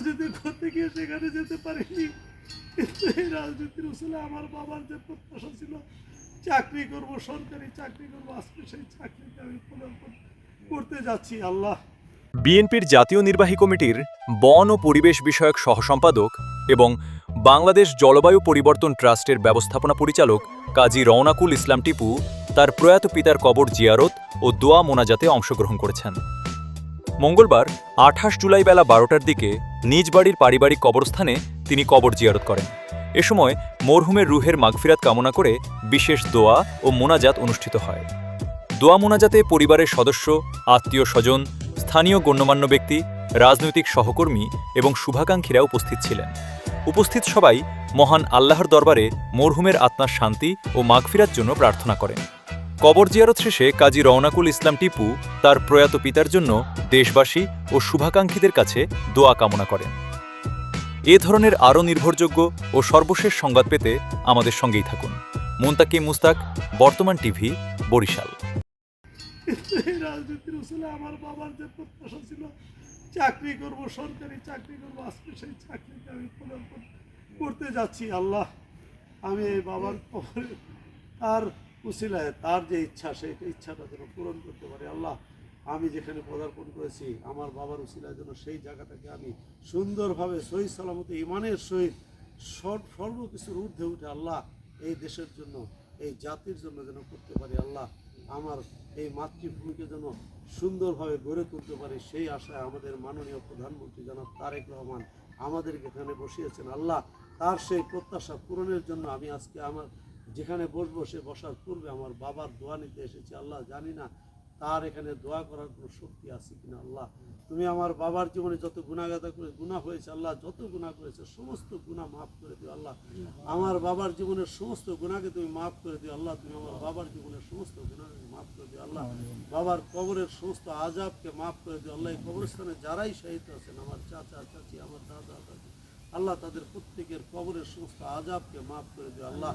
রাজনীতি করতে গিয়ে সেখানে যেতে পারিনি, কিন্তু এই রাজনীতির আসলে আমার বাবার যে প্রত্যাশা ছিল চাকরি করব, সরকারি চাকরি করব, আজকে সেই চাকরিটা আমি করতে যাচ্ছি। আল্লাহ। বিএনপির জাতীয় নির্বাহী কমিটির বন ও পরিবেশ বিষয়ক সহসম্পাদক এবং বাংলাদেশ জলবায়ু পরিবর্তন ট্রাস্টের ব্যবস্থাপনা পরিচালক কাজী রওনাকুল ইসলাম টিপু তার প্রয়াত পিতার কবর জিয়ারত ও দোয়া মোনাজাতে অংশগ্রহণ করেছেন। মঙ্গলবার 28 জুলাই বেলা 12টার দিকে নিজ বাড়ির পারিবারিক কবরস্থানে তিনি কবর জিয়ারত করেন। এ সময় মরহুমের রুহের মাগফিরাত কামনা করে বিশেষ দোয়া ও মোনাজাত অনুষ্ঠিত হয়। দোয়া মোনাজাতে পরিবারের সদস্য, আত্মীয় স্বজন, স্থানীয় গণ্যমান্য ব্যক্তি, রাজনৈতিক সহকর্মী এবং শুভাকাঙ্ক্ষীরা উপস্থিত ছিলেন। উপস্থিত সবাই মহান আল্লাহর দরবারে মরহুমের আত্মার শান্তি ও মাগফিরাত জন্য প্রার্থনা করেন। কবর জিয়ারত শেষে কাজী রওনাকুল ইসলাম টিপু তার প্রয়াত পিতার জন্য দেশবাসী ও শুভাকাঙ্ক্ষীদের কাছে দোয়া কামনা করেন। এ ধরনের আরও নির্ভরযোগ্য ও সর্বশেষ সংবাদ পেতে আমাদের সঙ্গেই থাকুন। মুনতাকিম মুস্তাক, বর্তমান টিভি, বরিশাল। কিন্তু এই রাজনীতির আসলে আমার বাবার যে প্রত্যাশা ছিল চাকরি করব, সরকারি চাকরি করব, আজকে সেই চাকরিটা আমি করতে যাচ্ছি। আল্লাহ, আমি এই বাবার কবরে তার উসিলায় তার যে ইচ্ছা সেই ইচ্ছাটা যেন পূরণ করতে পারি। আল্লাহ, আমি যেখানে পদার্পণ করেছি আমার বাবার উসিলায় যেন সেই জায়গাটাকে আমি সুন্দরভাবে সহি সালামতে ইমানের সহিত সর্বকিছুর ঊর্ধ্বে উঠে আল্লাহ এই দেশের জন্য, এই জাতির জন্য যেন করতে পারি। আল্লাহ, আমার এই মাতৃভূমিকে যেন সুন্দরভাবে গড়ে তুলতে পারি সেই আশায় আমাদের মাননীয় প্রধানমন্ত্রী জনাব তারেক রহমান আমাদেরকে এখানে বসিয়েছেন। আল্লাহ, তার সেই প্রত্যাশা পূরণের জন্য আমি আজকে আমার যেখানে বসবো সে বসার পূর্বে আমার বাবার দোয়া নিতে এসেছি। আল্লাহ, জানি না তার এখানে দোয়া করার কোনো শক্তি আছে কিনা। আল্লাহ, তুমি আমার বাবার জীবনে যত গুনাহগাতা করে গুনাহ হয়েছে আল্লাহ, যত গুনাহ করেছে সমস্ত গুনাহ মাফ করে দিও। আল্লাহ, আমার বাবার জীবনের সমস্ত গুনাহকে তুমি মাফ করে দিও। আল্লাহ, তুমি আমার বাবার জীবনের সমস্ত গুনাহকে মাফ করে দিও। আল্লাহ, বাবার কবরের সমস্ত আযাবকে মাফ করে দিও। আল্লাহ, এই কবরস্থানে যারাই শহীদ আছেন, আমার চাচা চাচি, আমার দাদা দাদি, আল্লাহ তাদের প্রত্যেকের কবরের সমস্ত আযাবকে মাফ করে দিও। আল্লাহ,